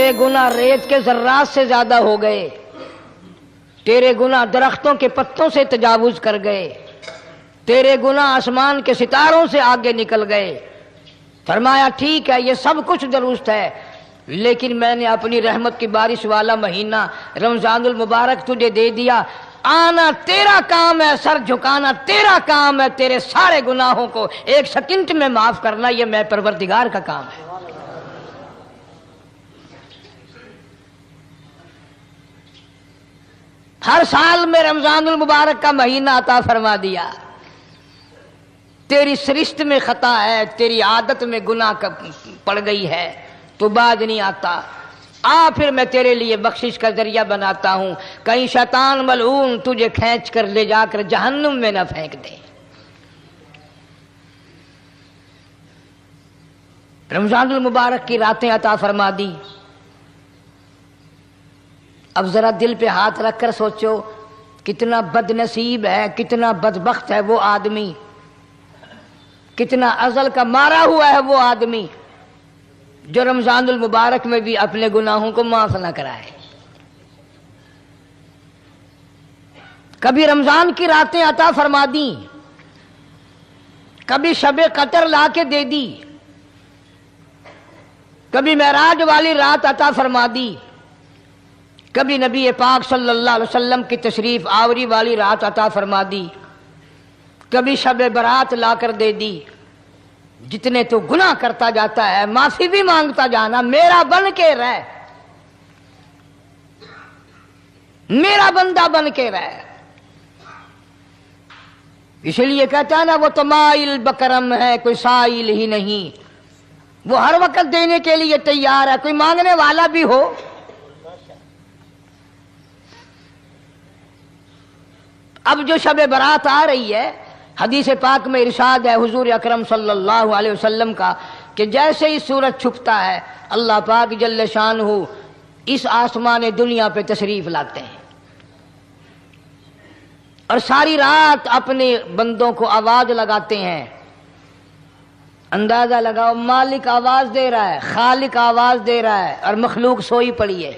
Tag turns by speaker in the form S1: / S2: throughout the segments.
S1: تیرے گناہ ریت کے ذرات سے زیادہ ہو گئے، تیرے گناہ درختوں کے پتوں سے تجاوز کر گئے، تیرے گناہ آسمان کے ستاروں سے آگے نکل گئے۔ فرمایا ٹھیک ہے، یہ سب کچھ درست ہے، لیکن میں نے اپنی رحمت کی بارش والا مہینہ رمضان المبارک تجھے دے دیا۔ آنا تیرا کام ہے، سر جھکانا تیرا کام ہے، تیرے سارے گناہوں کو ایک سیکنڈ میں معاف کرنا یہ میں پروردگار کا کام ہے۔ ہر سال میں رمضان المبارک کا مہینہ عطا فرما دیا۔ تیری سرشت میں خطا ہے، تیری عادت میں گناہ پڑ گئی ہے، تو باز نہیں آتا، آ پھر میں تیرے لیے بخشش کا ذریعہ بناتا ہوں، کہیں شیطان ملعون تجھے کھینچ کر لے جا کر جہنم میں نہ پھینک دے۔ رمضان المبارک کی راتیں عطا فرما دی۔ اب ذرا دل پہ ہاتھ رکھ کر سوچو کتنا بد نصیب ہے، کتنا بدبخت ہے وہ آدمی، کتنا ازل کا مارا ہوا ہے وہ آدمی جو رمضان المبارک میں بھی اپنے گناہوں کو معاف نہ کرائے۔ کبھی رمضان کی راتیں عطا فرما دیں، کبھی شب قدر لا کے دے دی، کبھی معراج والی رات عطا فرما دی، کبھی نبی پاک صلی اللہ علیہ وسلم کی تشریف آوری والی رات عطا فرما دی، کبھی شب برات لا کر دے دی۔ جتنے تو گناہ کرتا جاتا ہے معافی بھی مانگتا جانا، میرا بن کے رہ، میرا بندہ بن کے رہ۔ اس لیے کہتا ہے نا وہ تو مائل بکرم ہے، کوئی سائل ہی نہیں، وہ ہر وقت دینے کے لیے تیار ہے، کوئی مانگنے والا بھی ہو۔ اب جو شب برات آ رہی ہے، حدیث پاک میں ارشاد ہے حضور اکرم صلی اللہ علیہ وسلم کا کہ جیسے ہی سورج چھپتا ہے اللہ پاک جل شانہ اس آسمان دنیا پہ تشریف لاتے ہیں، اور ساری رات اپنے بندوں کو آواز لگاتے ہیں۔ اندازہ لگاؤ، مالک آواز دے رہا ہے، خالق آواز دے رہا ہے، اور مخلوق سوئی پڑی ہے۔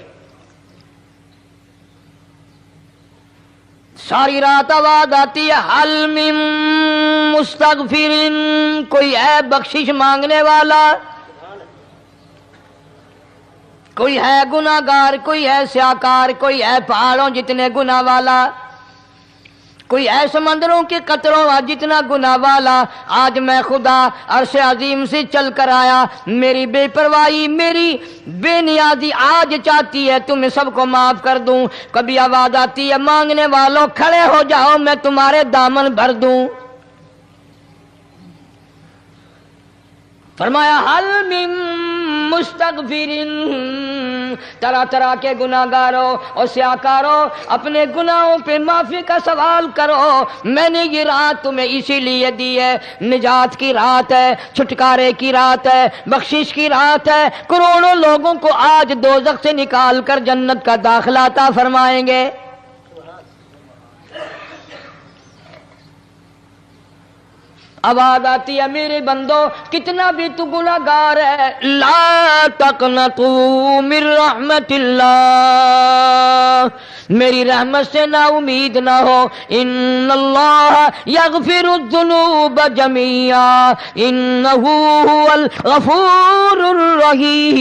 S1: ساری رات آواز آتی ہے حل من مستغفر، کوئی ہے بخشش مانگنے والا، کوئی ہے گناہگار، کوئی ہے سیاکار، کوئی ہے پہاڑوں جتنے گناہ والا، کوئی ہے سمندروں کے قطروں جتنا گناہ والا۔ آج میں خدا عرش عظیم سے چل کر آیا، میری بے پرواہی، میری بے نیازی آج چاہتی ہے تمہیں سب کو معاف کر دوں۔ کبھی آواز آتی ہے مانگنے والوں کھڑے ہو جاؤ، میں تمہارے دامن بھر دوں۔ فرمایا حل من مستغفر، طرح طرح کے گناہگاروں اور سیاکاروں اپنے گناہوں پہ معافی کا سوال کرو، میں نے یہ رات تمہیں اسی لیے دی ہے، نجات کی رات ہے، چھٹکارے کی رات ہے، بخشش کی رات ہے۔ کروڑوں لوگوں کو آج دوزخ سے نکال کر جنت کا داخلہ عطا فرمائیں گے۔ آواز آتی ہے میرے بندو کتنا بھی تو گناہگار ہے، لا تقنطوا من رحمت اللہ، میری رحمت سے نا امید نہ ہو۔ ان اللہ یغفر الذنوب جميعا انہ هو الغفور الرحیم۔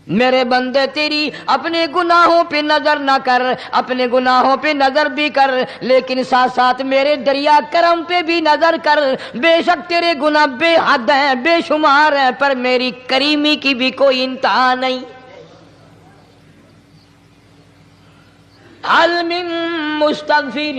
S1: میرے بندے تیری اپنے گناہوں پہ نظر نہ کر، اپنے گناہوں پہ نظر بھی کر، لیکن ساتھ ساتھ میرے دریا کرم پہ بھی نظر کر۔ بے شک تیرے گناہ بے حد ہیں، بے شمار ہیں، پر میری کریمی کی بھی کوئی انتہا نہیں۔ حل من مستغفر،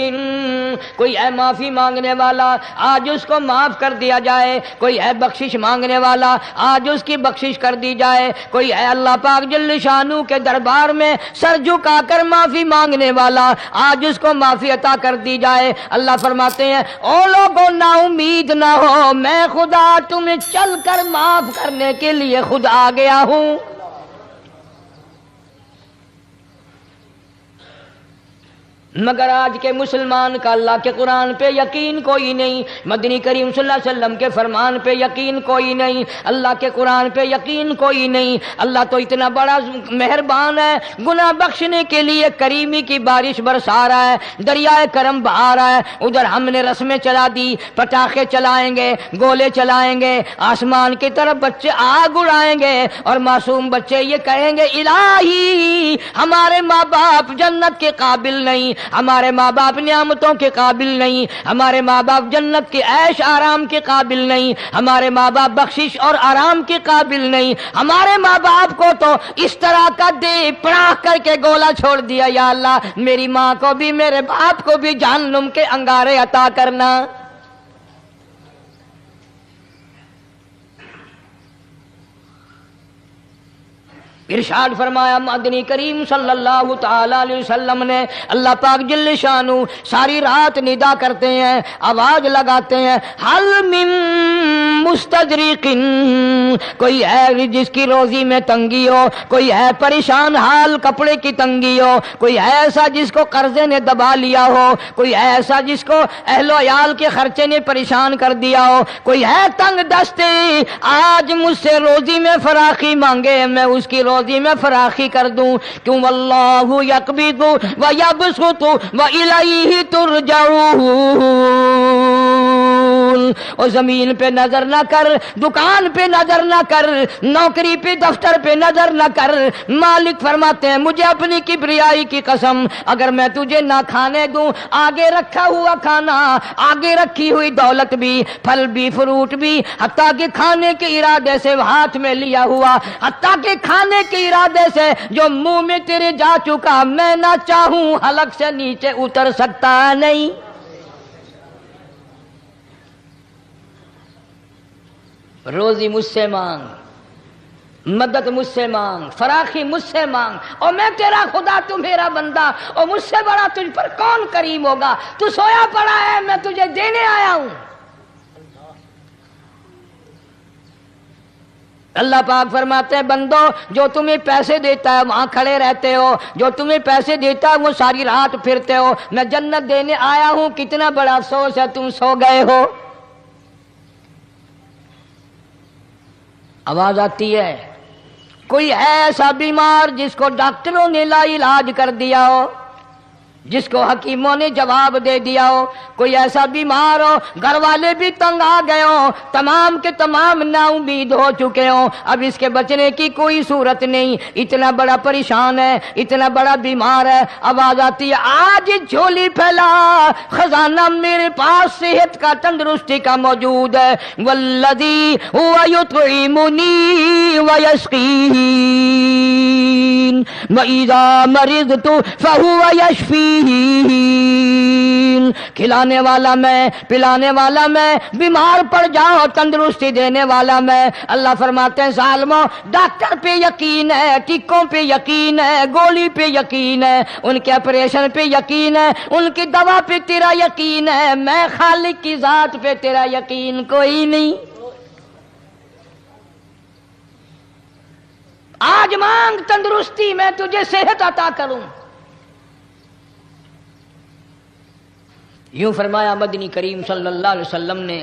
S1: کوئی ہے معافی مانگنے والا آج اس کو معاف کر دیا جائے، کوئی ہے بخشش مانگنے والا آج اس کی بخشش کر دی جائے، کوئی ہے اللہ پاک جل شانہ کے دربار میں سر جھکا کر معافی مانگنے والا آج اس کو معافی عطا کر دی جائے۔ اللہ فرماتے ہیں او لوگوں نا امید نہ ہو، میں خدا تمہیں چل کر معاف کرنے کے لیے خود آ گیا ہوں۔ مگر آج کے مسلمان کا اللہ کے قرآن پہ یقین کوئی نہیں، مدنی کریم صلی اللہ علیہ وسلم کے فرمان پہ یقین کوئی نہیں، اللہ کے قرآن پہ یقین کوئی نہیں۔ اللہ تو اتنا بڑا مہربان ہے، گناہ بخشنے کے لیے کریمی کی بارش برسا رہا ہے، دریائے کرم بہا رہا ہے۔ ادھر ہم نے رسمیں چلا دی، پٹاخے چلائیں گے، گولے چلائیں گے، آسمان کی طرف بچے آگ اڑائیں گے، اور معصوم بچے یہ کہیں گے الہی ہمارے ماں باپ جنت کے قابل نہیں، ہمارے ماں باپ نعمتوں کے قابل نہیں، ہمارے ماں باپ جنت کے عیش آرام کے قابل نہیں، ہمارے ماں باپ بخشش اور آرام کے قابل نہیں، ہمارے ماں باپ کو تو اس طرح کا دے پڑاخ کر کے گولا چھوڑ دیا، یا اللہ میری ماں کو بھی میرے باپ کو بھی جہنم کے انگارے عطا کرنا۔ ارشاد فرمایا مدنی کریم صلی اللہ تعالی علیہ وسلم نے، اللہ پاک جل شانہ ساری رات ندا کرتے ہیں، آواز لگاتے ہیں، حل من مستدرک، کوئی ہے جس کی روزی میں تنگی ہو، کوئی ہے پریشان حال کپڑے کی تنگی ہو، کوئی ہے ایسا جس کو قرضے نے دبا لیا ہو، کوئی ہے ایسا جس کو اہل و عیال کے خرچے نے پریشان کر دیا ہو، کوئی ہے تنگ دستے آج مجھ سے روزی میں فراخی مانگے، میں اس کی روزی میں فراخی کر دوں، کیوں واللہ یقبض و یبسط و الیہ ترجعون۔ اور زمین پہ نظر نہ کر، دکان پہ نظر نہ کر، نوکری پہ دفتر پہ نظر نہ کر، مالک فرماتے ہیں مجھے اپنی کبریائی کی قسم اگر میں تجھے نہ کھانے دوں، آگے رکھا ہوا کھانا، آگے رکھی ہوئی دولت بھی، پھل بھی، فروٹ بھی، حتیٰ کہ کھانے کے ارادے سے ہاتھ میں لیا ہوا، حتیٰ کہ کھانے کے ارادے سے جو منہ میں تیرے جا چکا، میں نہ چاہوں حلق سے نیچے اتر سکتا نہیں۔ روزی مجھ سے مانگ، مدد مجھ سے مانگ، فراخی مجھ سے مانگ، اور میں تیرا خدا تو میرا بندہ، اور مجھ سے بڑا تجھ پر کون کریم ہوگا؟ تو سویا پڑا ہے، میں تجھے دینے آیا ہوں۔ اللہ پاک فرماتے ہیں بندو جو تمہیں پیسے دیتا ہے وہاں کھڑے رہتے ہو، جو تمہیں پیسے دیتا ہے وہ ساری رات پھرتے ہو، میں جنت دینے آیا ہوں، کتنا بڑا افسوس ہے تم سو گئے ہو۔ آواز آتی ہے، کوئی ہے ایسا بیمار جس کو ڈاکٹروں نے لا علاج کر دیا ہو، جس کو حکیموں نے جواب دے دیا ہو، کوئی ایسا بیمار ہو، گھر والے بھی تنگ آ گئے ہوں، تمام کے تمام نا امید ہو چکے ہوں، اب اس کے بچنے کی کوئی صورت نہیں، اتنا بڑا پریشان ہے، اتنا بڑا بیمار ہے۔ آواز آتی ہے آج جھولی پھیلا، خزانہ میرے پاس صحت کا، تندرستی کا موجود ہے، والذی هو یطعمنی ویسقین وَإِذَا مَرِضْتُ فَهُوَ يَشْفِينِ، کھلانے والا میں، پلانے والا میں، بیمار پڑ جاؤ تندرستی دینے والا میں۔ اللہ فرماتے ہیں ظالموں ڈاکٹر پہ یقین ہے، ٹیکوں پہ یقین ہے، گولی پہ یقین ہے، ان کے آپریشن پہ یقین ہے، ان کی دوا پہ تیرا یقین ہے، میں خالق کی ذات پہ تیرا یقین کوئی نہیں۔ آج مانگ تندرستی، میں تجھے صحت عطا کروں۔ یوں فرمایا مدنی کریم صلی اللہ علیہ وسلم نے۔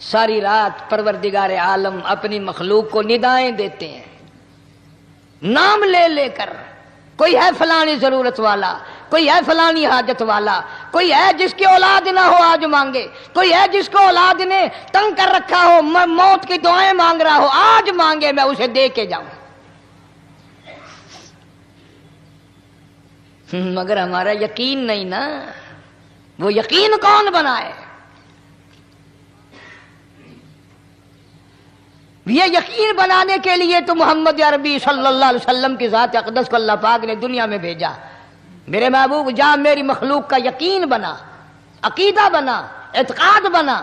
S1: ساری رات پروردگار عالم اپنی مخلوق کو ندائیں دیتے ہیں، نام لے لے کر، کوئی ہے فلانی ضرورت والا، کوئی ہے فلانی حاجت والا، کوئی ہے جس کی اولاد نہ ہو آج مانگے، کوئی ہے جس کو اولاد نے تنگ کر رکھا ہو، موت کی دعائیں مانگ رہا ہو، آج مانگے میں اسے دے کے جاؤں۔ مگر ہمارا یقین نہیں نا، وہ یقین کون بنائے؟ یہ یقین بنانے کے لیے تو محمد عربی صلی اللہ علیہ وسلم کی ذات اقدس کو اللہ پاک نے دنیا میں بھیجا۔ میرے محبوب جا میری مخلوق کا یقین بنا، عقیدہ بنا، اعتقاد بنا۔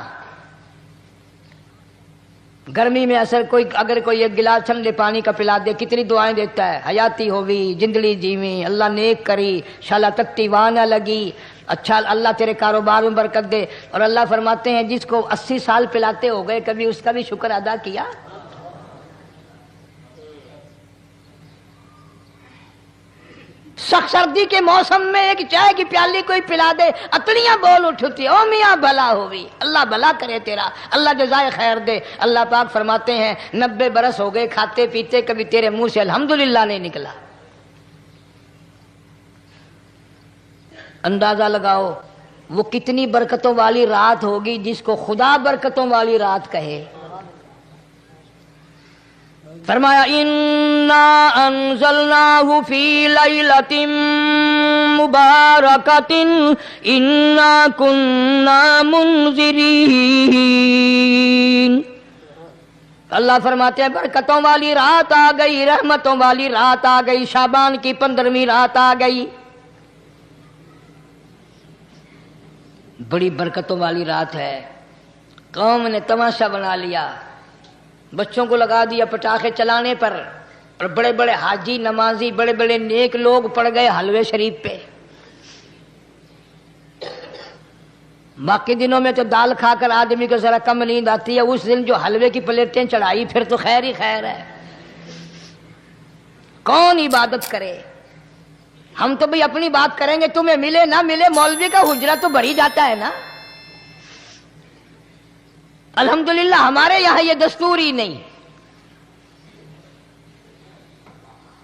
S1: گرمی میں اگر کوئی ایک گلاس ٹھنڈے پانی کا پلا دے کتنی دعائیں دیتا ہے، حیاتی ہوئی، جندڑی جیویں، اللہ نیک کری، شالا تکتی وانا لگی، اچھا اللہ تیرے کاروبار میں برکت دے۔ اور اللہ فرماتے ہیں جس کو 80 سال پلاتے ہو گئے کبھی اس کا بھی شکر ادا کیا؟ سخت سردی کے موسم میں ایک چائے کی پیالی کوئی پلا دے اتڑیاں بول اٹھتی، او میاں بھلا ہوئی، اللہ بھلا کرے تیرا، اللہ جزائے خیر دے۔ اللہ پاک فرماتے ہیں 90 برس ہو گئے کھاتے پیتے، کبھی تیرے منہ سے الحمدللہ نہیں نکلا۔ اندازہ لگاؤ وہ کتنی برکتوں والی رات ہوگی جس کو خدا برکتوں والی رات کہے۔ فرمایا انا انزلناہ فی لیلۃ مبارکۃ انا کنا منذرین۔ اللہ فرماتے ہیں برکتوں والی رات آ گئی، رحمتوں والی رات آ گئی، شعبان کی 15ویں رات آ گئی، بڑی برکتوں والی رات ہے۔ قوم نے تماشا بنا لیا، بچوں کو لگا دیا پٹاخے چلانے پر، اور بڑے بڑے حاجی نمازی بڑے بڑے نیک لوگ پڑ گئے حلوے شریف پہ۔ باقی دنوں میں تو دال کھا کر آدمی کو ذرا کم نیند آتی ہے، اس دن جو حلوے کی پلیٹیں چڑھائی پھر تو خیر ہی خیر ہے۔ کون عبادت کرے؟ ہم تو بھئی اپنی بات کریں گے، تمہیں ملے نہ ملے مولوی کا حجرہ تو بھر ہی جاتا ہے نا۔ الحمدللہ ہمارے یہاں یہ دستور ہی نہیں۔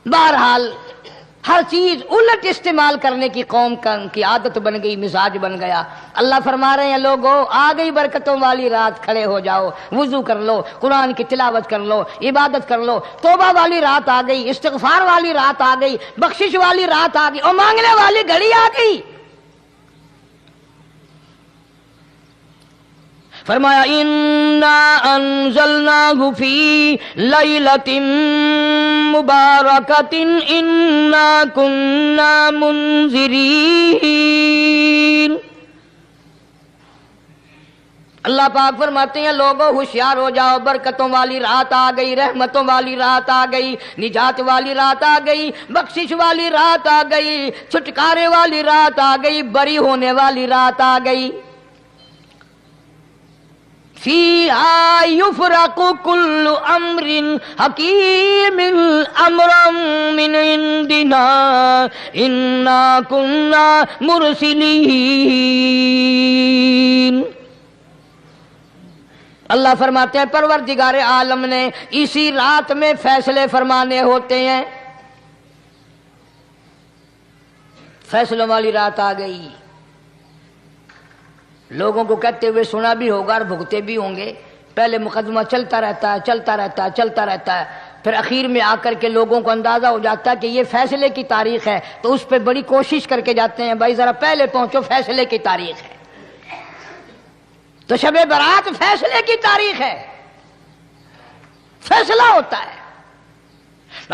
S1: بہرحال ہر چیز الٹ استعمال کرنے کی قوم کی عادت بن گئی، مزاج بن گیا۔ اللہ فرما رہے ہیں لوگو آ گئی برکتوں والی رات، کھڑے ہو جاؤ، وضو کر لو، قرآن کی تلاوت کر لو، عبادت کر لو، توبہ والی رات آ گئی، استغفار والی رات آ گئی، بخشش والی رات آ گئی، اور مانگنے والی گھڑی آ گئی۔ فرمایا انا انزلناہ فی لیلۃ مبارکۃ انا کنا منذرین۔ اللہ پاک فرماتے ہیں لوگوں ہوشیار ہو جاؤ، برکتوں والی رات آ گئی، رحمتوں والی رات آ گئی، نجات والی رات آ گئی، بخشش والی رات آ گئی، چھٹکارے والی رات آ گئی، بری ہونے والی رات آ گئی۔ فیہا یفرق کل امر حکیم امرا من عندنا انا کنا مرسلین۔ اللہ فرماتے ہیں پروردگار عالم نے اسی رات میں فیصلے فرمانے ہوتے ہیں۔ فیصلوں والی رات آ گئی، لوگوں کو کہتے ہوئے سنا بھی ہوگا اور بھگتے بھی ہوں گے۔ پہلے مقدمہ چلتا رہتا ہے چلتا رہتا ہے چلتا رہتا ہے، پھر اخیر میں آ کر کے لوگوں کو اندازہ ہو جاتا ہے کہ یہ فیصلے کی تاریخ ہے، تو اس پہ بڑی کوشش کر کے جاتے ہیں بھائی ذرا پہلے پہنچو، فیصلے کی تاریخ ہے۔ تو شب برات فیصلے کی تاریخ ہے، فیصلہ ہوتا ہے۔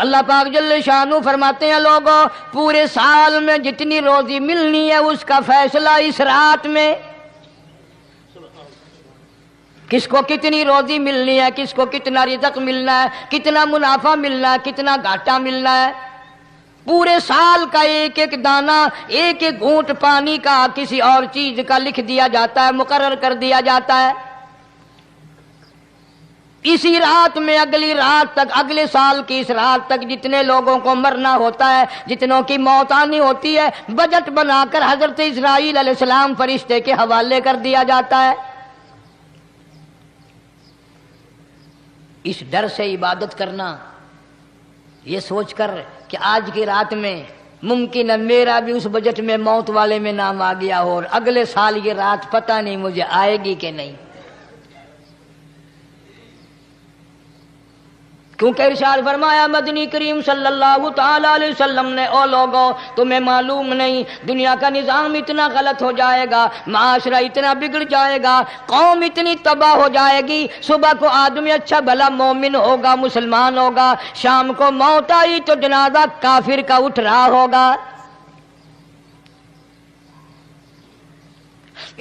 S1: اللہ پاک جل شانہ فرماتے ہیں لوگوں پورے سال میں جتنی روزی ملنی ہے اس کا فیصلہ اس رات میں، کس کو کتنی روزی ملنی ہے، کس کو کتنا رزق ملنا ہے، کتنا منافع ملنا ہے، کتنا گھاٹا ملنا ہے، پورے سال کا ایک ایک دانہ، ایک ایک گھونٹ پانی کا، کسی اور چیز کا لکھ دیا جاتا ہے، مقرر کر دیا جاتا ہے۔ اسی رات میں اگلی رات تک، اگلے سال کی اس رات تک جتنے لوگوں کو مرنا ہوتا ہے، جتنوں کی موت آنی ہوتی ہے، بجٹ بنا کر حضرت اسرائیل علیہ السلام فرشتے کے حوالے کر دیا جاتا ہے۔ اس ڈر سے عبادت کرنا، یہ سوچ کر کہ آج کی رات میں ممکن ہے میرا بھی اس بجٹ میں موت والے میں نام آ گیا ہو، اور اگلے سال یہ رات پتہ نہیں مجھے آئے گی کہ نہیں۔ کیونکہ ارشاد فرمایا مدنی کریم صلی اللہ تعالی علیہ وسلم نے، او لوگوں تمہیں معلوم نہیں دنیا کا نظام اتنا غلط ہو جائے گا، معاشرہ اتنا بگڑ جائے گا، قوم اتنی تباہ ہو جائے گی، صبح کو آدمی اچھا بھلا مومن ہوگا، مسلمان ہوگا، شام کو موت آئی تو جنازہ کافر کا اٹھ رہا ہوگا۔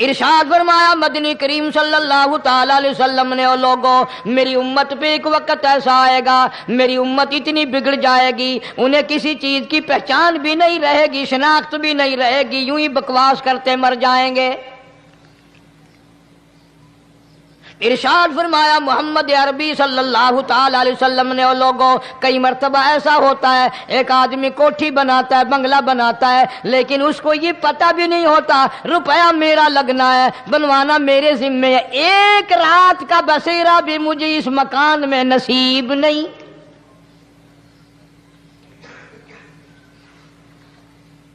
S1: ارشاد فرمایا مدنی کریم صلی اللہ تعالی علیہ وسلم نے، او لوگوں میری امت پہ ایک وقت ایسا آئے گا، میری امت اتنی بگڑ جائے گی، انہیں کسی چیز کی پہچان بھی نہیں رہے گی، شناخت بھی نہیں رہے گی، یوں ہی بکواس کرتے مر جائیں گے۔ ارشاد فرمایا محمد عربی صلی اللہ تعالی علیہ وسلم نے، اور لوگوں کئی مرتبہ ایسا ہوتا ہے ایک آدمی کوٹھی بناتا ہے، بنگلہ بناتا ہے، لیکن اس کو یہ پتہ بھی نہیں ہوتا روپیہ میرا لگنا ہے، بنوانا میرے ذمے ہے، ایک رات کا بسیرا بھی مجھے اس مکان میں نصیب نہیں۔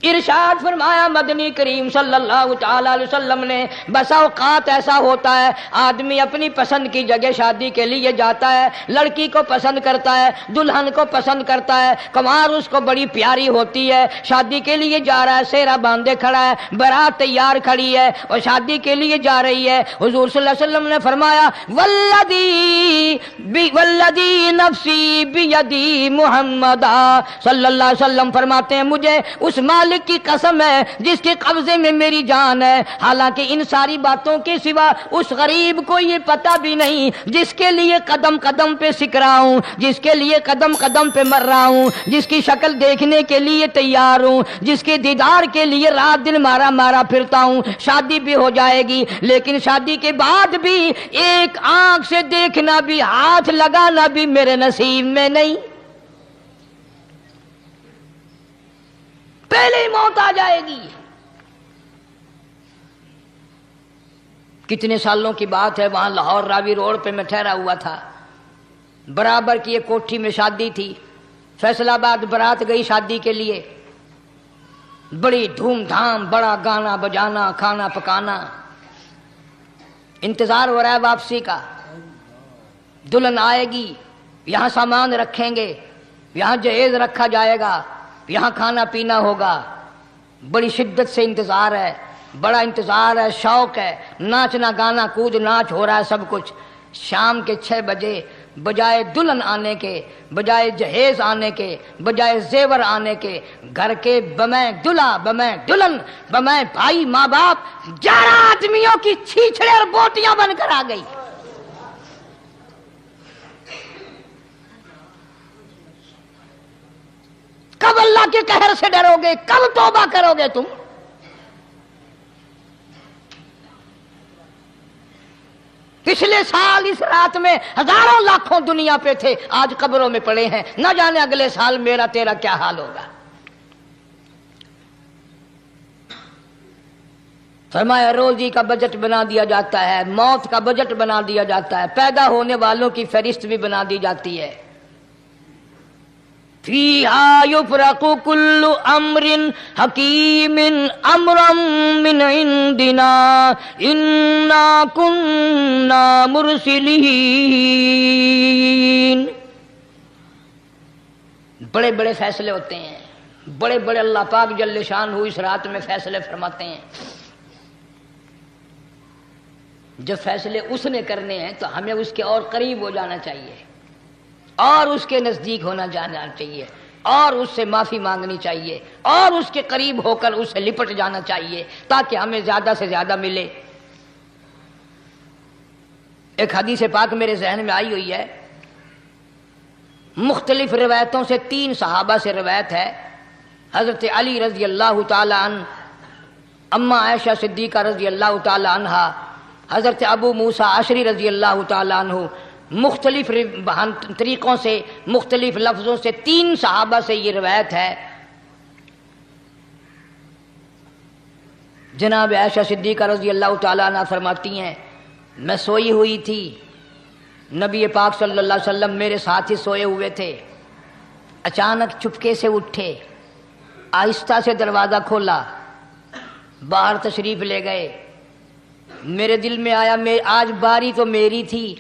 S1: ارشاد فرمایا مدنی کریم صلی اللہ تعالی علیہ وسلم نے، بسا اوقات ایسا ہوتا ہے آدمی اپنی پسند کی جگہ شادی کے لیے جاتا ہے، لڑکی کو پسند کرتا ہے، دلہن کو پسند کرتا ہے، کمار اس کو بڑی پیاری ہوتی ہے، شادی کے لیے جا رہا ہے، سیرا باندھے کھڑا ہے، بارات تیار کھڑی ہے اور شادی کے لیے جا رہی ہے۔ حضور صلی اللہ علیہ وسلم نے فرمایا والذی نفسی بیدی محمد صلی اللہ علیہ وسلم فرماتے ہیں مجھے اس مالک کی قسم ہے جس کے قبضے میں میری جان ہے، حالانکہ ان ساری باتوں کے سوا اس غریب کو یہ پتہ بھی نہیں جس کے لیے قدم قدم پہ سکھ رہا ہوں، جس کے لیے قدم قدم پہ مر رہا ہوں، جس کی شکل دیکھنے کے لیے تیار ہوں، جس کے دیدار کے لیے رات دن مارا مارا پھرتا ہوں۔ شادی بھی ہو جائے گی لیکن شادی کے بعد بھی ایک آنکھ سے دیکھنا بھی، ہاتھ لگانا بھی میرے نصیب میں نہیں، پہلے ہی موت آ جائے گی۔ کتنے سالوں کی بات ہے، وہاں لاہور راوی روڈ پہ میں ٹھہرا ہوا تھا، برابر کی ایک کوٹھی میں شادی تھی، فیصل آباد برات گئی شادی کے لیے، بڑی دھوم دھام، بڑا گانا بجانا، کھانا پکانا، انتظار ہو رہا ہے واپسی کا، دلہن آئے گی، یہاں سامان رکھیں گے، یہاں جہیز رکھا جائے گا، یہاں کھانا پینا ہوگا، بڑی شدت سے انتظار ہے، بڑا انتظار ہے، شوق ہے، ناچنا گانا کود ناچ ہو رہا ہے سب کچھ۔ شام کے 6 بجے بجائے دلہن آنے کے، بجائے جہیز آنے کے، بجائے زیور آنے کے، گھر کے بمیں دلہا، بمیں دلہن، بمیں بھائی ماں باپ 11 آدمیوں کی چھیچڑے اور بوٹیاں بن کر آ گئی۔ کب اللہ کے قہر سے ڈرو گے؟ کب توبہ کرو گے تم؟ پچھلے سال اس رات میں ہزاروں لاکھوں دنیا پہ تھے، آج قبروں میں پڑے ہیں، نہ جانے اگلے سال میرا تیرا کیا حال ہوگا۔ فرمایا روزی کا بجٹ بنا دیا جاتا ہے، موت کا بجٹ بنا دیا جاتا ہے، پیدا ہونے والوں کی فہرست بھی بنا دی جاتی ہے۔ فیہا یفرق کل امر حکیم امرا من عندنا انا کننا مرسلین۔ بڑے بڑے فیصلے ہوتے ہیں، بڑے بڑے اللہ پاک جل شان ہو اس رات میں فیصلے فرماتے ہیں۔ جب فیصلے اس نے کرنے ہیں تو ہمیں اس کے اور قریب ہو جانا چاہیے، اور اس کے نزدیک ہونا جانا چاہیے، اور اس سے معافی مانگنی چاہیے، اور اس کے قریب ہو کر اس سے لپٹ جانا چاہیے تاکہ ہمیں زیادہ سے زیادہ ملے۔ ایک حدیث پاک میرے ذہن میں آئی ہوئی ہے، مختلف روایتوں سے 3 صحابہ سے روایت ہے، حضرت علی رضی اللہ تعالی عنہ، اما عائشہ صدیقہ رضی اللہ تعالی عنہا، حضرت ابو موسیٰ اشعری رضی اللہ تعالی عنہ، مختلف طریقوں سے، مختلف لفظوں سے 3 صحابہ سے یہ روایت ہے۔ جناب عائشہ صدیقہ رضی اللہ تعالیٰ عنہ فرماتی ہیں میں سوئی ہوئی تھی، نبی پاک صلی اللہ علیہ وسلم میرے ساتھ ہی سوئے ہوئے تھے، اچانک چپکے سے اٹھے، آہستہ سے دروازہ کھولا، باہر تشریف لے گئے۔ میرے دل میں آیا آج باری تو میری تھی،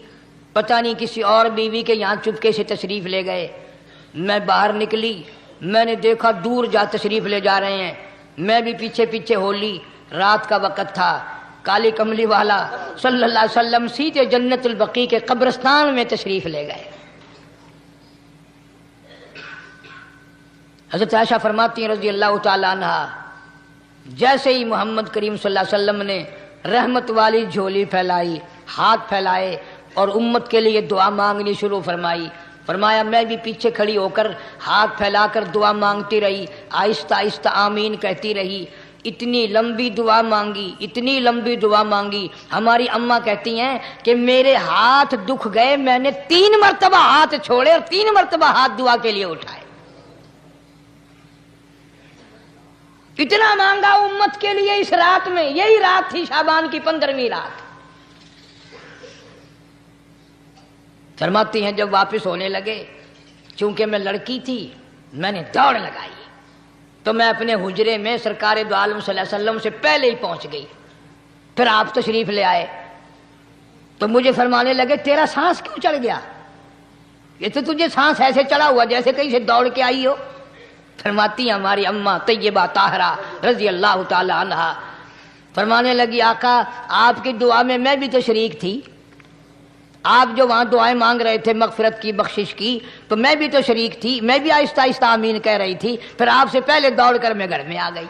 S1: پتہ نہیں کسی اور بیوی کے یہاں چپکے سے تشریف لے گئے۔ میں باہر نکلی، میں نے دیکھا دور جا تشریف لے جا رہے ہیں، میں بھی پیچھے پیچھے ہو لی۔ رات کا وقت تھا، کالی کملی والا صلی اللہ علیہ وسلم سیدھے جنت البقیع کے قبرستان میں تشریف لے گئے۔ حضرت عائشہ فرماتی ہیں رضی اللہ تعالی عنہا، جیسے ہی محمد کریم صلی اللہ علیہ وسلم نے رحمت والی جھولی پھیلائی، ہاتھ پھیلائے اور امت کے لیے دعا مانگنی شروع فرمائی، فرمایا میں بھی پیچھے کھڑی ہو کر ہاتھ پھیلا کر دعا مانگتی رہی، آہستہ آہستہ آمین کہتی رہی۔ اتنی لمبی دعا مانگی، اتنی لمبی دعا مانگی. ہماری اماں کہتی ہیں کہ میرے ہاتھ دکھ گئے، میں نے 3 مرتبہ ہاتھ چھوڑے اور 3 مرتبہ ہاتھ دعا کے لیے اٹھائے. اتنا مانگا امت کے لیے اس رات میں. یہی رات تھی شعبان کی 15ویں رات. فرماتی ہیں جب واپس ہونے لگے، چونکہ میں لڑکی تھی، میں نے دوڑ لگائی تو میں اپنے حجرے میں سرکار دو عالم صلی اللہ علیہ وسلم سے پہلے ہی پہنچ گئی. پھر آپ تشریف لے آئے تو مجھے فرمانے لگے تیرا سانس کیوں چڑھ گیا؟ یہ تو تجھے سانس ایسے چڑھا ہوا جیسے کہیں سے دوڑ کے آئی ہو. فرماتی ہیں ہماری اماں طیبہ طاہرہ رضی اللہ تعالی عنہا، فرمانے لگی آقا آپ کی دعا میں بھی تو شریک تھی. آپ جو وہاں دعائیں مانگ رہے تھے مغفرت کی، بخشش کی، تو میں بھی تو شریک تھی. میں بھی آہستہ آہستہ آمین کہہ رہی تھی. پھر آپ سے پہلے دوڑ کر میں گھر میں آ گئی.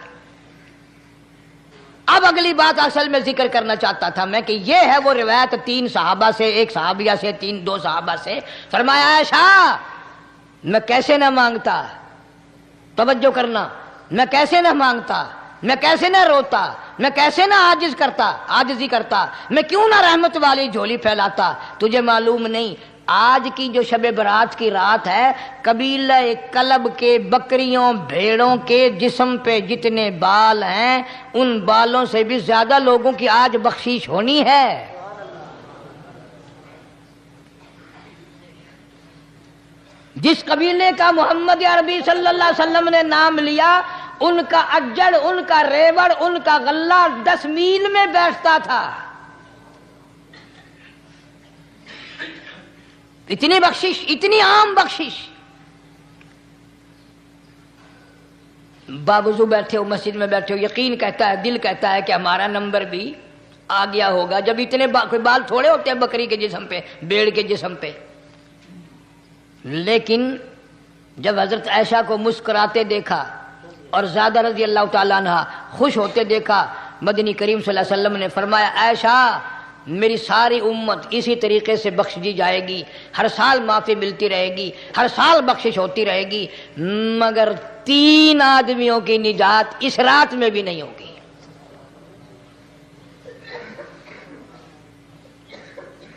S1: اب اگلی بات اصل میں ذکر کرنا چاہتا تھا میں کہ یہ ہے وہ روایت 3 صحابہ سے، 1 صحابیہ سے، 2 صحابہ سے. فرمایا عائشہ میں کیسے نہ مانگتا، توجہ کرنا، میں کیسے نہ مانگتا، میں کیسے نہ روتا، میں کیسے نہ عاجزی کرتا، میں کیوں نہ رحمت والی جھولی پھیلاتا. تجھے معلوم نہیں آج کی جو شب برات کی رات ہے، قبیلہ کلب کے بکریوں بھیڑوں کے جسم پہ جتنے بال ہیں ان بالوں سے بھی زیادہ لوگوں کی آج بخشش ہونی ہے. جس قبیلے کا محمد عربی صلی اللہ علیہ وسلم نے نام لیا، ان کا اجڑ، ان کا ریوڑ، ان کا غلہ 10 میل میں بیٹھتا تھا. اتنی بخشش، اتنی عام بخشش. باوضو بیٹھے ہو، مسجد میں بیٹھے ہو، یقین کہتا ہے، دل کہتا ہے کہ ہمارا نمبر بھی آ گیا ہوگا. جب اتنے کوئی بال تھوڑے ہوتے ہیں بکری کے جسم پہ، بھیڑ کے جسم پہ. لیکن جب حضرت عائشہ کو مسکراتے دیکھا اور زیادہ رضی اللہ تعالیٰ عنہ خوش ہوتے دیکھا، مدنی کریم صلی اللہ علیہ وسلم نے فرمایا عائشہ میری ساری امت اسی طریقے سے بخش دی جائے گی، ہر سال معافی ملتی رہے گی، ہر سال بخشش ہوتی رہے گی، مگر 3 آدمیوں کی نجات اس رات میں بھی نہیں ہوگی.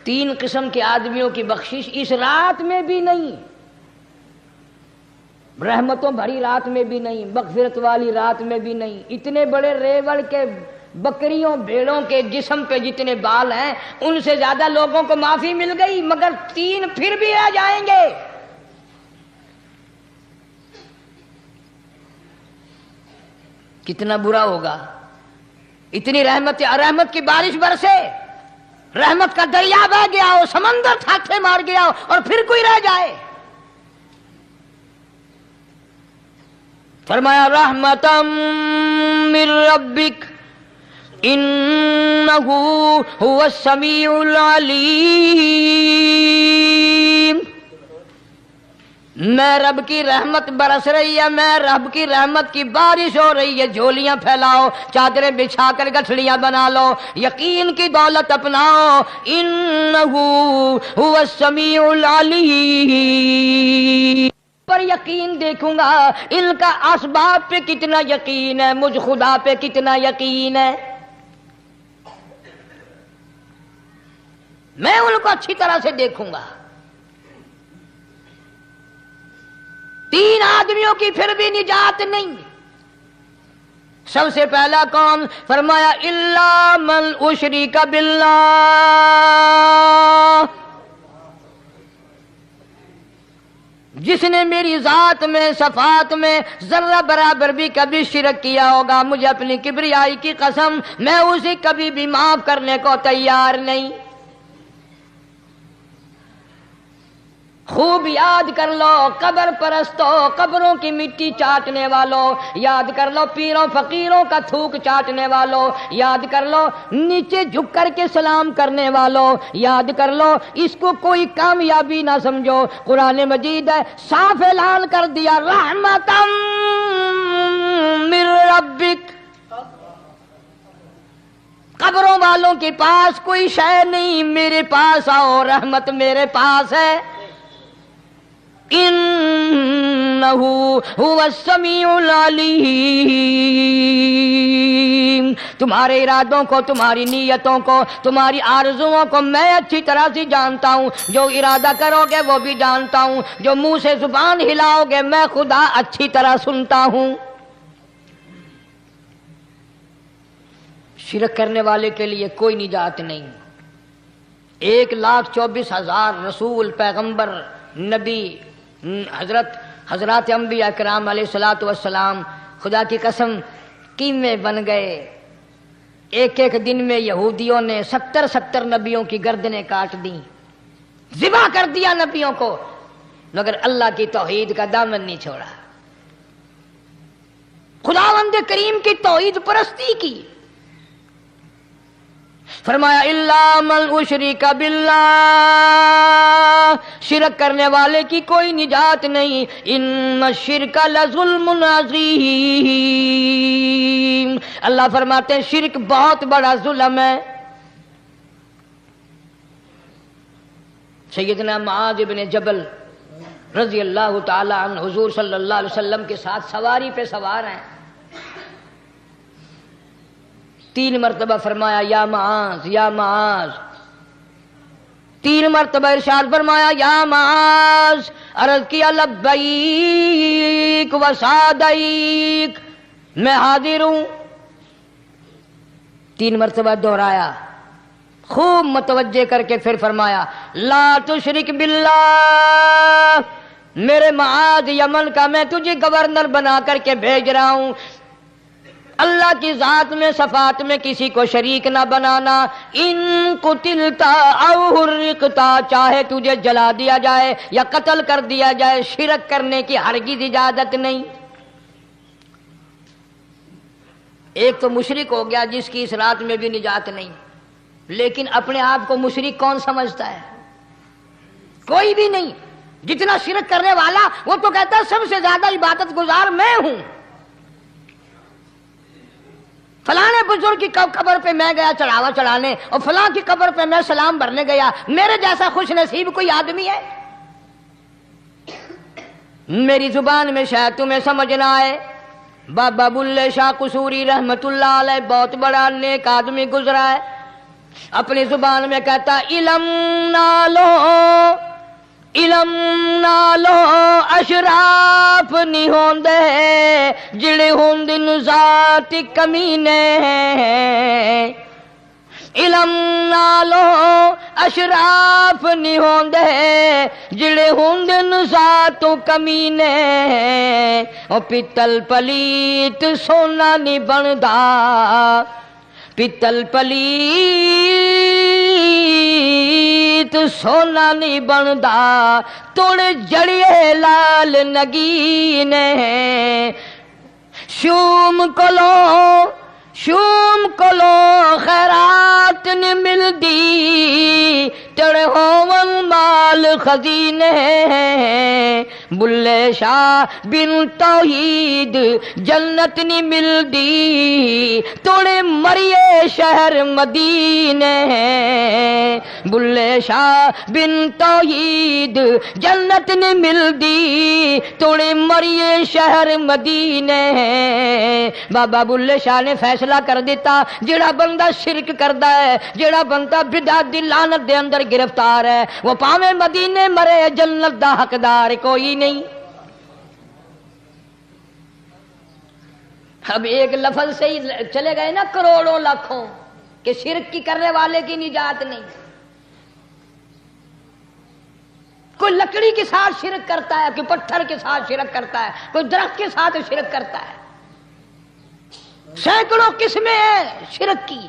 S1: 3 قسم کے آدمیوں کی بخشش اس رات میں بھی نہیں، رحمتوں بھری رات میں بھی نہیں، مغفرت والی رات میں بھی نہیں. اتنے بڑے ریوڑ کے بکریوں بھیڑوں کے جسم پہ جتنے بال ہیں ان سے زیادہ لوگوں کو معافی مل گئی، مگر 3 پھر بھی آ جائیں گے. کتنا برا ہوگا. اتنی رحمت کی بارش برسے، رحمت کا دریا بہ گیا ہو، سمندر تھاٹھے مار گیا ہو اور پھر کوئی رہ جائے. فرمایا رحمتم من ربک انہ هو السمیع العلیم. میں رب کی رحمت برس رہی ہے، میں رب کی رحمت کی بارش ہو رہی ہے. جھولیاں پھیلاؤ، چادریں بچھا کر گٹھڑیاں بنا لو، یقین کی دولت اپناؤ. انہ هو السمیع العلیم. پر یقین دیکھوں گا ان کا اسباب پہ کتنا یقین ہے، مجھ خدا پہ کتنا یقین ہے. میں ان کو اچھی طرح سے دیکھوں گا. 3 آدمیوں کی پھر بھی نجات نہیں. سب سے پہلا کون؟ فرمایا الا من اشرک باللہ، جس نے میری ذات میں صفات میں ذرہ برابر بھی کبھی شرک کیا ہوگا، مجھے اپنی کبریائی کی قسم میں اسے کبھی بھی معاف کرنے کو تیار نہیں. خوب یاد کر لو قبر پرستوں، قبروں کی مٹی چاٹنے والوں، یاد کر لو پیروں فقیروں کا تھوک چاٹنے والوں، یاد کر لو نیچے جھک کر کے سلام کرنے والوں، یاد کر لو اس کو کوئی کامیابی نہ سمجھو. قرآن مجید ہے صاف اعلان کر دیا رحمتم من ربک. قبروں والوں کے پاس کوئی شے نہیں، میرے پاس آؤ، رحمت میرے پاس ہے. انہ هو السمیع العلیم. تمہارے ارادوں کو، تمہاری نیتوں کو، تمہاری آرزوؤں کو میں اچھی طرح سے جانتا ہوں. جو ارادہ کرو گے وہ بھی جانتا ہوں. جو منہ سے زبان ہلاؤ گے میں خدا اچھی طرح سنتا ہوں. شرک کرنے والے کے لیے کوئی نجات نہیں. 1,24,000 رسول، پیغمبر، نبی، حضرات انبیاء کرام علیہ الصلوۃ والسلام خدا کی قسم کیمے بن گئے. ایک ایک دن میں یہودیوں نے 70 نبیوں کی گردنیں کاٹ دیں، ذبح کر دیا نبیوں کو، مگر اللہ کی توحید کا دامن نہیں چھوڑا. خداوند کریم کی توحید پرستی کی. فرمایا الا من اشرک باللہ، شرک کرنے والے کی کوئی نجات نہیں. ان الشرک لظلم عظیم، اللہ فرماتے ہیں شرک بہت بڑا ظلم ہے. سیدنا معاذ بن جبل رضی اللہ تعالی عنہ حضور صلی اللہ علیہ وسلم کے ساتھ سواری پہ سوار ہیں. 3 مرتبہ فرمایا یا معاذ یا معاذ، 3 مرتبہ ارشاد فرمایا یا معاذ، عرض کیا لبیک و سعدیک، میں حاضر ہوں. 3 مرتبہ دہرایا، خوب متوجہ کر کے پھر فرمایا لا تشرک باللہ، میرے معاذ یمن کا میں تجھے گورنر بنا کر کے بھیج رہا ہوں، اللہ کی ذات میں صفات میں کسی کو شریک نہ بنانا. ان قتلتا او حرقتا، چاہے تجھے جلا دیا جائے یا قتل کر دیا جائے، شرک کرنے کی ہرگز اجازت نہیں. ایک تو مشرک ہو گیا جس کی اس رات میں بھی نجات نہیں، لیکن اپنے آپ کو مشرک کون سمجھتا ہے؟ کوئی بھی نہیں. جتنا شرک کرنے والا وہ تو کہتا ہے سب سے زیادہ عبادت گزار میں ہوں. فلاں بزرگ کی قبر پہ میں گیا چڑھاوا چڑھانے، اور فلاں کی قبر پہ میں سلام بھرنے گیا، میرے جیسا خوش نصیب کوئی آدمی ہے؟ میری زبان میں شاید تمہیں سمجھ نہ آئے، بابا بلے شاہ قصوری رحمت اللہ علیہ بہت بڑا نیک آدمی گزرا ہے. اپنی زبان میں کہتا علم نالو اشراف نہیں ہوندے جڑے ہوندن ذات کمینے. علم نالو اشراف نہیں ہوندے جڑے ہوندن ذات کمینے. او پتل پلیت سونا نہیں بندا، پتل پلیت سونا نہیں بندا، توڑ جڑیے لال نگینے. شوم کولو خیرات نہیں ملدی، تڑے ہون مال خزینے. بلے شاہ بن توحید جنت نہیں ملدی، توڑے مریے شہر مدینے. بلے شاہ بن توحید جنت نہیں ملدی، توڑے مریے شہر مدینے. بابا بلے شاہ نے فیصلہ کر دیتا جڑا بندہ شرک کردا ہے، جڑا بندہ بدعت دی لعنت دے اندر گرفتار ہے، وہ پاویں مدینے مرے جنت دا حقدار کوئی نہیں. اب ایک لفظ سے ہی چلے گئے نا کروڑوں لاکھوں کہ شرک کی کرنے والے کی نجات نہیں. کوئی لکڑی کے ساتھ شرک کرتا ہے، کوئی پتھر کے ساتھ شرک کرتا ہے، کوئی درخت کے ساتھ شرک کرتا ہے. سینکڑوں قسمیں ہیں شرک کی.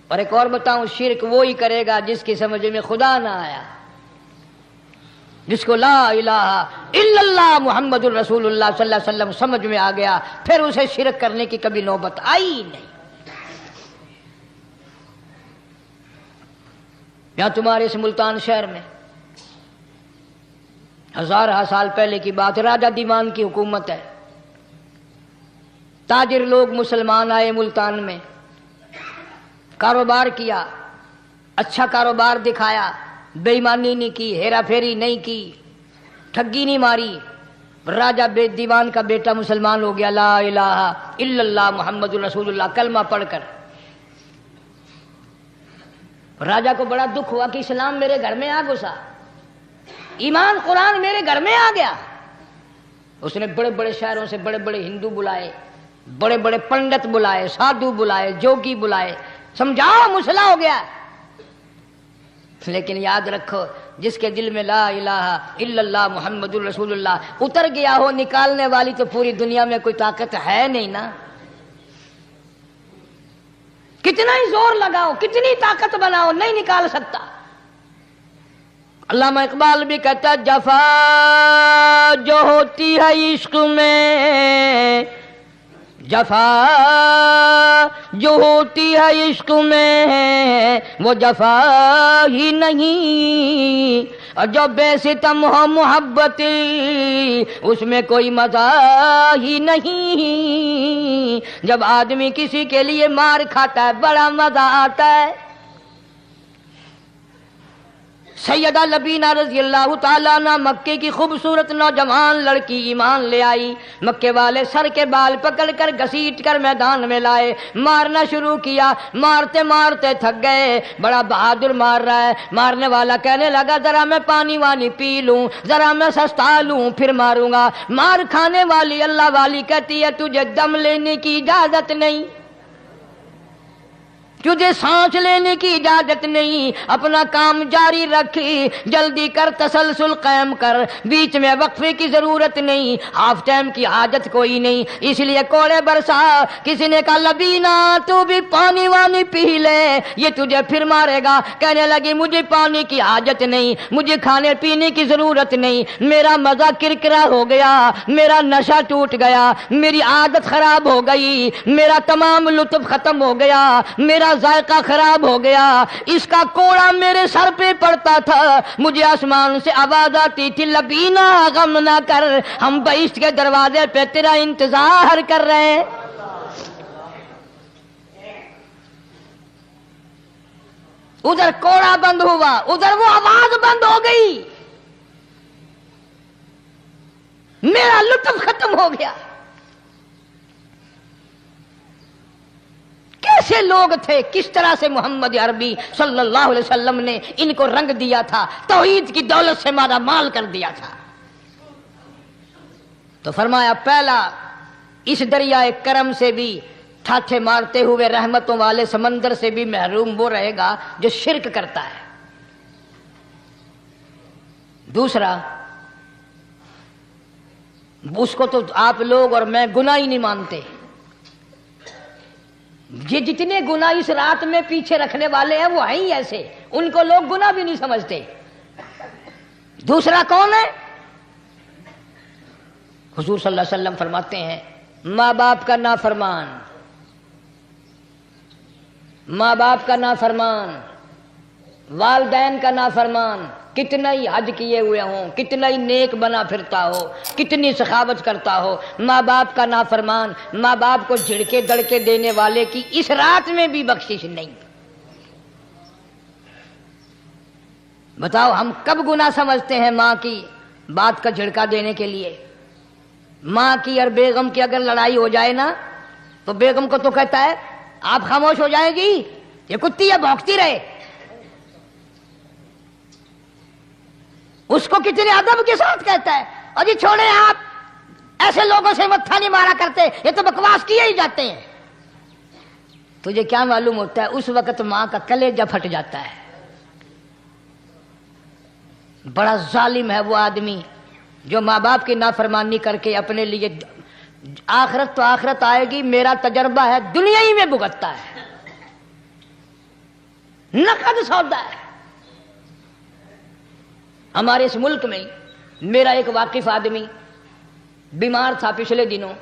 S1: اور ایک اور بتاؤں، شرک وہی کرے گا جس کی سمجھ میں خدا نہ آیا، جس کو لا الہ الا اللہ محمد الرسول اللہ صلی اللہ علیہ وسلم سمجھ میں آ گیا، پھر اسے شرک کرنے کی کبھی نوبت آئی نہیں. یہاں تمہارے اس ملتان شہر میں 1000 سال پہلے کی بات، راجہ دیوان کی حکومت ہے. تاجر لوگ مسلمان آئے ملتان میں، کاروبار کیا، اچھا کاروبار دکھایا، بے ایمانی نہیں کی، ہیرا پھیری نہیں کی، ٹھگی نہیں ماری. راجہ دیوان کا بیٹا مسلمان ہو گیا, لا الہ الا اللہ محمد رسول اللہ کلمہ پڑھ کر. راجہ کو بڑا دکھ ہوا کہ اسلام میرے گھر میں آ گھسا, ایمان قرآن میرے گھر میں آ گیا. اس نے بڑے بڑے شہروں سے بڑے بڑے ہندو بلائے, بڑے بڑے پنڈت بلائے, سادھو بلائے, جوگی بلائے, سمجھاؤ مسئلہ ہو گیا. لیکن یاد رکھو, جس کے دل میں لا الہ الا اللہ محمد رسول اللہ اتر گیا ہو, نکالنے والی تو پوری دنیا میں کوئی طاقت ہے نہیں نا. کتنا ہی زور لگاؤ, کتنی طاقت بناؤ, نہیں نکال سکتا. علامہ اقبال بھی کہتا جفا جو ہوتی ہے عشق میں, جفا جو ہوتی ہے عشق میں وہ جفا ہی نہیں, اور جو بے ستم ہو محبت اس میں کوئی مزہ ہی نہیں. جب آدمی کسی کے لیے مار کھاتا ہے بڑا مزہ آتا ہے. سیدہ لبینہ رضی اللہ تعالیٰ عنہ مکے کی خوبصورت نوجوان لڑکی ایمان لے آئی. مکے والے سر کے بال پکڑ کر گھسیٹ کر میدان میں لائے, مارنا شروع کیا. مارتے مارتے تھک گئے, بڑا بہادر مار رہا ہے. مارنے والا کہنے لگا ذرا میں پانی وانی پی لوں, ذرا میں سستا لوں پھر ماروں گا. مار کھانے والی اللہ والی کہتی ہے تجھے دم لینے کی اجازت نہیں, تجھے سانس لینے کی اجازت نہیں, اپنا کام جاری رکھ, جلدی کر, تسلسل قائم کر, بیچ میں وقفے کی ضرورت نہیں, ہاف ٹائم کی حاجت کوئی نہیں. اس لیے کوڑے برسا. کسی نے کہا لبینہ تو بھی پانی وانی پی لے, یہ تجھے پھر مارے گا. کہنے لگی مجھے پانی کی حاجت نہیں, مجھے کھانے پینے کی ضرورت نہیں, میرا مزہ کرکرا ہو گیا, میرا نشہ ٹوٹ گیا, میری عادت خراب ہو گئی, میرا تمام لطف ختم ہو گیا, میرا ذائقہ خراب ہو گیا. اس کا کوڑا میرے سر پہ پڑتا تھا, مجھے آسمان سے آواز آتی تھی لبینہ غم نہ کر, ہم بہشت کے دروازے پہ تیرا انتظار کر رہے ہیں. ادھر کوڑا بند ہوا, ادھر وہ آواز بند ہو گئی, میرا لطف ختم ہو گیا. کیسے لوگ تھے, کس طرح سے محمد عربی صلی اللہ علیہ وسلم نے ان کو رنگ دیا تھا, توحید کی دولت سے مالا مال کر دیا تھا. تو فرمایا پہلا اس دریائے کرم سے بھی ٹھاٹھے مارتے ہوئے رحمتوں والے سمندر سے بھی محروم وہ رہے گا جو شرک کرتا ہے. دوسرا, اس کو تو آپ لوگ اور میں گناہ ہی نہیں مانتے. یہ جتنے گناہ اس رات میں پیچھے رکھنے والے ہیں وہ ہیں ہی ایسے, ان کو لوگ گناہ بھی نہیں سمجھتے. دوسرا کون ہے؟ حضور صلی اللہ علیہ وسلم فرماتے ہیں ماں باپ کا نافرمان, ماں باپ کا نافرمان, والدین کا نافرمان, کتنا ہی حج کیے ہوئے ہوں, کتنا ہی نیک بنا پھرتا ہو, کتنی سخاوت کرتا ہو, ماں باپ کا نافرمان, ماں باپ کو جھڑکے دڑکے دینے والے کی اس رات میں بھی بخشش نہیں. بتاؤ ہم کب گناہ سمجھتے ہیں ماں کی بات کا جھڑکا دینے کے لیے؟ ماں کی اور بیگم کی اگر لڑائی ہو جائے نا تو بیگم کو تو کہتا ہے آپ خاموش ہو جائیں گی, یہ کتی ہے بھونکتی رہے. اس کو کتنے ادب کے ساتھ کہتا ہے اور جی چھوڑے آپ ایسے لوگوں سے متھا نہیں مارا کرتے, یہ تو بکواس کیے ہی جاتے ہیں. تجھے کیا معلوم ہوتا ہے اس وقت ماں کا کلیجہ پھٹ جاتا ہے. بڑا ظالم ہے وہ آدمی جو ماں باپ کی نافرمانی کر کے اپنے لیے, آخرت تو آخرت آئے گی, میرا تجربہ ہے دنیا ہی میں بھگتتا ہے, نقد سودا ہے. ہمارے اس ملک میں میرا ایک واقف آدمی بیمار تھا پچھلے دنوں,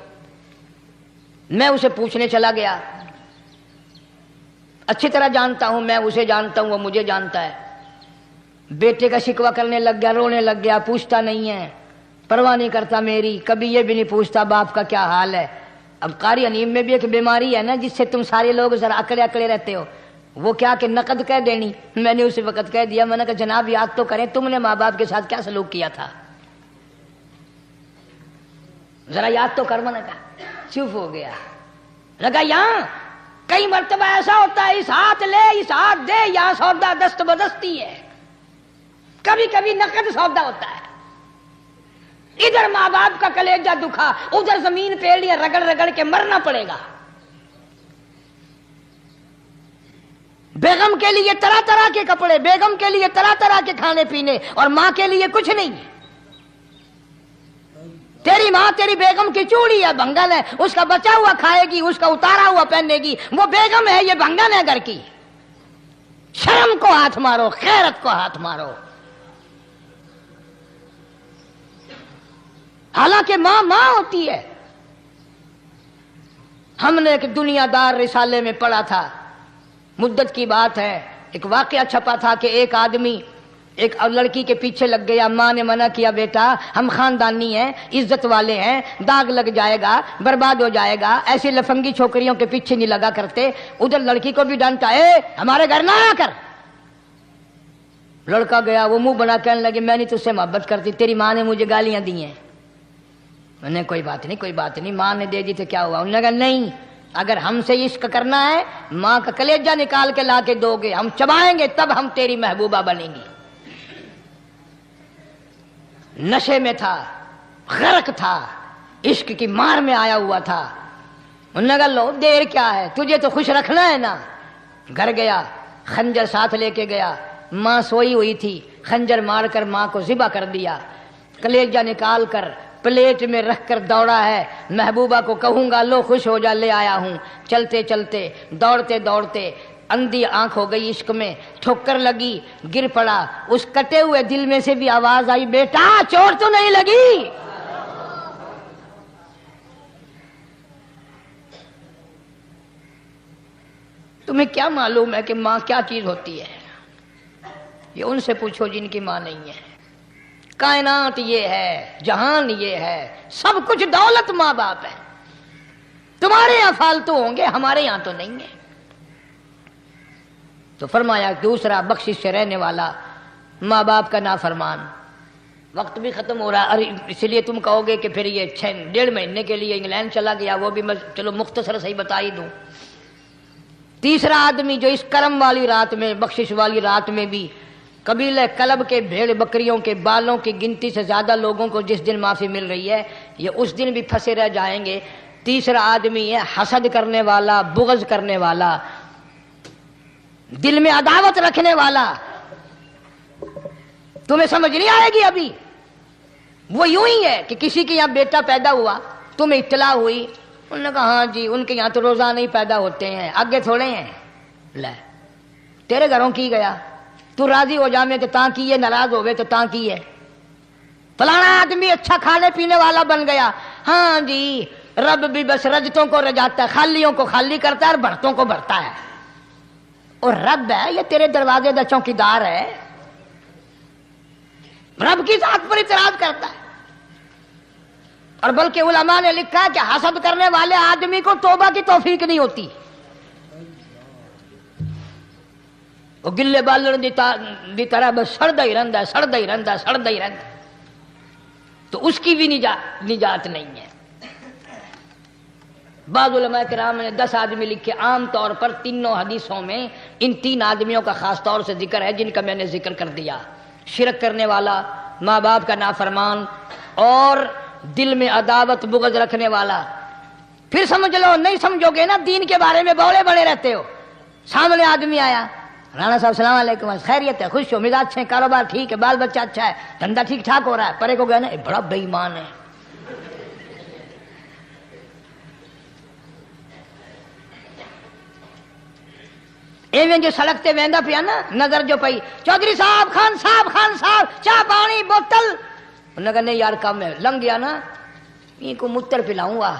S1: میں اسے پوچھنے چلا گیا. اچھی طرح جانتا ہوں, میں اسے جانتا ہوں, وہ مجھے جانتا ہے. بیٹے کا شکوہ کرنے لگ گیا, رونے لگ گیا, پوچھتا نہیں ہے, پرواہ نہیں کرتا میری, کبھی یہ بھی نہیں پوچھتا باپ کا کیا حال ہے. اب قاری انیم میں بھی ایک بیماری ہے نا جس سے تم سارے لوگ ذرا اکڑے اکڑے رہتے ہو, وہ کیا کہ نقد کہہ دینی. میں نے اسی وقت کہہ دیا, میں نے کہا جناب یاد تو کریں تم نے ماں باپ کے ساتھ کیا سلوک کیا تھا. ذرا یاد تو کر، میں نے کہا چپ ہو گیا. لگا یہاں کئی مرتبہ ایسا ہوتا ہے اس ہاتھ لے اس ہاتھ دے، یہاں سودا دست بدستی ہے. کبھی کبھی نقد سودا ہوتا ہے. ادھر ماں باپ کا کلیجہ دکھا، ادھر زمین پیڑیاں رگڑ رگڑ کے مرنا پڑے گا. بیگم کے لیے طرح طرح کے کپڑے، بیگم کے لیے طرح طرح کے کھانے پینے، اور ماں کے لیے کچھ نہیں. تیری ماں تیری بیگم کی چوڑی ہے، بھنگن ہے، اس کا بچا ہوا کھائے گی، اس کا اتارا ہوا پہنے گی. وہ بیگم ہے، یہ بھنگن ہے گھر کی. شرم کو ہاتھ مارو، غیرت کو ہاتھ مارو. حالانکہ ماں ماں ہوتی ہے. ہم نے ایک دنیا دار رسالے میں پڑھا تھا، مدت کی بات ہے، ایک واقعہ چھپا تھا کہ ایک آدمی ایک لڑکی کے پیچھے لگ گیا. ماں نے منع کیا، بیٹا ہم خاندانی ہیں، عزت والے ہیں، داغ لگ جائے گا، برباد ہو جائے گا، ایسی لفنگی چھوکریوں کے پیچھے نہیں لگا کرتے. ادھر لڑکی کو بھی ڈانٹا، ہمارے گھر نہ آیا کر. لڑکا گیا، وہ منہ بنا کہنے لگے میں نہیں تجھ سے محبت کرتی، تیری ماں نے مجھے گالیاں دی ہیں. میں نے کوئی بات نہیں کوئی بات نہیں، ماں نے دے دی تو کیا ہوا. انہوں نے کہا نہیں، اگر ہم سے عشق کرنا ہے ماں کا کلیجہ نکال کے لا کے دو گے، ہم چبائیں گے تب ہم تیری محبوبہ بنیں گی. نشے میں تھا، غرق تھا، عشق کی مار میں آیا ہوا تھا. انہوں نے کہا لو دیر کیا ہے، تجھے تو خوش رکھنا ہے نا. گھر گیا، خنجر ساتھ لے کے گیا. ماں سوئی ہوئی تھی، خنجر مار کر ماں کو ذبح کر دیا. کلیجہ نکال کر پلیٹ میں رکھ کر دوڑا ہے، محبوبہ کو کہوں گا لو خوش ہو جا، لے آیا ہوں. چلتے چلتے دوڑتے دوڑتے اندھی آنکھ ہو گئی عشق میں، ٹھوکر لگی، گر پڑا. اس کٹے ہوئے دل میں سے بھی آواز آئی، بیٹا چوٹ تو نہیں لگی؟ تمہیں کیا معلوم ہے کہ ماں کیا چیز ہوتی ہے؟ یہ ان سے پوچھو جن کی ماں نہیں ہے. کائنات یہ ہے، جہان یہ ہے، سب کچھ دولت ماں باپ ہے. تمہارے یہاں فالتو ہوں گے، ہمارے یہاں تو نہیں ہے. تو فرمایا دوسرا بخشش سے رہنے والا ماں باپ کا نافرمان. وقت بھی ختم ہو رہا ہے، اس لیے تم کہو گے کہ پھر یہ 1.5 مہینے کے لیے انگلینڈ چلا گیا، وہ بھی میں چلو مختصر سے ہی بتا ہی دوں. تیسرا آدمی جو اس کرم والی رات میں، بخشش والی رات میں بھی قبیلہ کلب کے بھیڑ بکریوں کے بالوں کی گنتی سے زیادہ لوگوں کو جس دن معافی مل رہی ہے، یہ اس دن بھی پھنسے رہ جائیں گے. تیسرا آدمی ہے حسد کرنے والا، بغض کرنے والا، دل میں عداوت رکھنے والا. تمہیں سمجھ نہیں آئے گی ابھی. وہ یوں ہی ہے کہ کسی کے یہاں بیٹا پیدا ہوا، تمہیں اطلاع ہوئی، انہوں نے کہا ہاں جی ان کے یہاں تو روزانہ ہی پیدا ہوتے ہیں، آگے تھوڑے ہیں. لے تیرے گھروں کی گیا، تو راضی ہو جامے تو تاں کی ہے، ناراض ہوئے تو تاں کی ہے. فلانا آدمی اچھا کھانے پینے والا بن گیا، ہاں جی رب بھی بس رجتوں کو رجاتا ہے، خالیوں کو خالی کرتا ہے اور بھرتوں کو بھرتا ہے. اور رب ہے یہ تیرے دروازے کا چوکیدار ہے، رب کی ذات پر اعتراض کرتا ہے. اور بلکہ علماء نے لکھا ہے کہ حسد کرنے والے آدمی کو توبہ کی توفیق نہیں ہوتی. وہ گلے بالن دی طرح بس سڑدا ہی رہندا ہے، سڑدا ہی رہندا ہے، سڑدا ہی رہندا ہے. تو اس کی بھی نجات نہیں ہے. بعض علماء کرام نے 10 آدمی لکھے. عام طور پر تینوں حدیثوں میں ان 3 آدمیوں کا خاص طور سے ذکر ہے جن کا میں نے ذکر کر دیا. شرک کرنے والا، ماں باپ کا نافرمان، اور دل میں عداوت بغض رکھنے والا. پھر سمجھ لو، نہیں سمجھو گے نا دین کے بارے میں بولے بڑے رہتے ہو. سامنے آدمی آیا، رانا صاحب السلام علیکم، خیریت ہے، خوش ہو، مزاج اچھے ہیں، کاروبار ٹھیک ہے، بال بچہ اچھا ہے، دھندا ٹھیک ٹھاک ہو رہا ہے. پرے کو گیا نا بڑا بے ایمان ہے. ایویں جو سڑک تے ویندا پیا نا، نظر جو پئی، چودھری صاحب، خان صاحب چاہ پانی بوتل. انہوں نے کہا نہیں یار کم ہے، لنگ گیا نا یہ کو متر پلاؤں گا.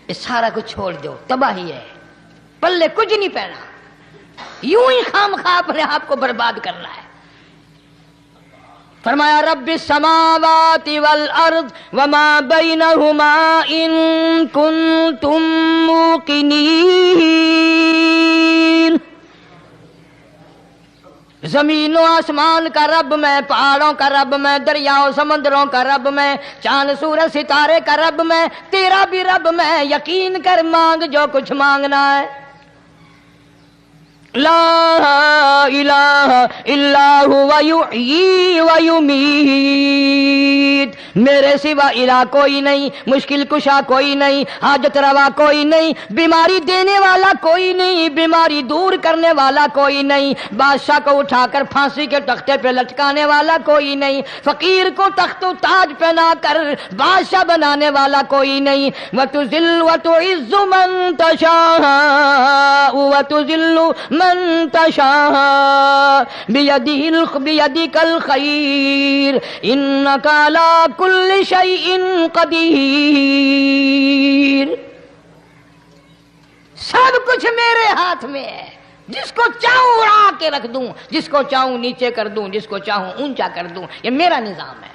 S1: یہ سارا کچھ چھوڑ دو، تباہی ہے، پلے کچھ نہیں پہنا، یوں ہی خام خواہ اپنے آپ کو برباد کرنا ہے. فرمایا رب السماوات والارض وما بینہما ان کنتم موقنین. زمین و آسمان کا رب میں، پہاڑوں کا رب میں، دریاؤں سمندروں کا رب میں، چاند سورج ستارے کا رب میں، تیرا بھی رب میں، یقین کر مانگ جو کچھ مانگنا ہے۔ لا الہ الا ہوا یحیی و یمیت، میرے سوا الہ کوئی نہیں، مشکل کشا کوئی نہیں، حاجت روا کوئی نہیں، بیماری دینے والا کوئی نہیں، بیماری دور کرنے والا کوئی نہیں، بادشاہ کو اٹھا کر پھانسی کے تختے پہ لٹکانے والا کوئی نہیں، فقیر کو تخت و تاج پہنا کر بادشاہ بنانے والا کوئی نہیں۔ وَتُذِلُّ وَتُعِزُّ مَن تَشَاءُ وَتُذِلُّ من تشاء بيدك الخير انك على كل شيء قدير۔ سب کچھ میرے ہاتھ میں ہے، جس کو چاہوں اڑا کے رکھ دوں، جس کو چاہوں نیچے کر دوں، جس کو چاہوں اونچا کر دوں، یہ میرا نظام ہے۔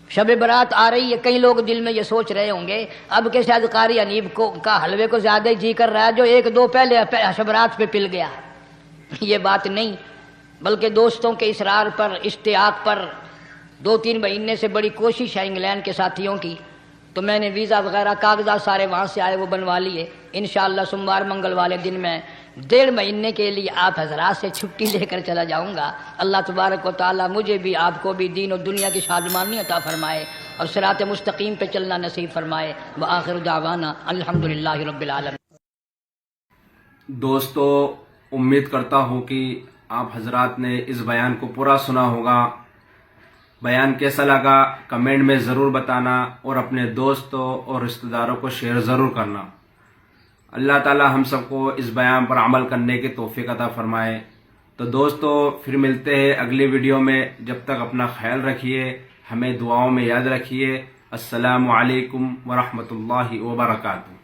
S1: شب برات آ رہی ہے، کئی لوگ دل میں یہ سوچ رہے ہوں گے اب کہ شاید قاری انیب کا حلوے کو زیادہ ہی جی کر رہا ہے جو ایک دو پہلے شب برات پہ پل گیا۔ یہ بات نہیں، بلکہ دوستوں کے اصرار پر، اشتیاق پر 2-3 مہینے سے بڑی کوشش ہے انگلینڈ کے ساتھیوں کی، تو میں نے ویزا وغیرہ کاغذات سارے وہاں سے آئے وہ بنوا لیے۔ انشاءاللہ سوموار منگل والے دن میں 1.5 مہینے کے لیے آپ حضرات سے چھٹی لے کر چلا جاؤں گا۔ اللہ تبارک و تعالیٰ مجھے بھی آپ کو بھی دین و دنیا کی شادمانی عطا فرمائے اور صراط مستقیم پہ چلنا نصیب فرمائے۔ وآخر دعوانا الحمدللہ رب العالمین۔
S2: دوستو، امید کرتا ہوں کہ آپ حضرات نے اس بیان کو پورا سنا ہوگا۔ بیان کیسا لگا کمنٹ میں ضرور بتانا اور اپنے دوستوں اور رشتہ داروں کو شیئر ضرور کرنا۔ اللہ تعالی ہم سب کو اس بیان پر عمل کرنے کی توفیق عطا فرمائے۔ تو دوستو پھر ملتے ہیں اگلی ویڈیو میں، جب تک اپنا خیال رکھیے، ہمیں دعاؤں میں یاد رکھیے۔ السلام علیکم ورحمۃ اللہ وبرکاتہ۔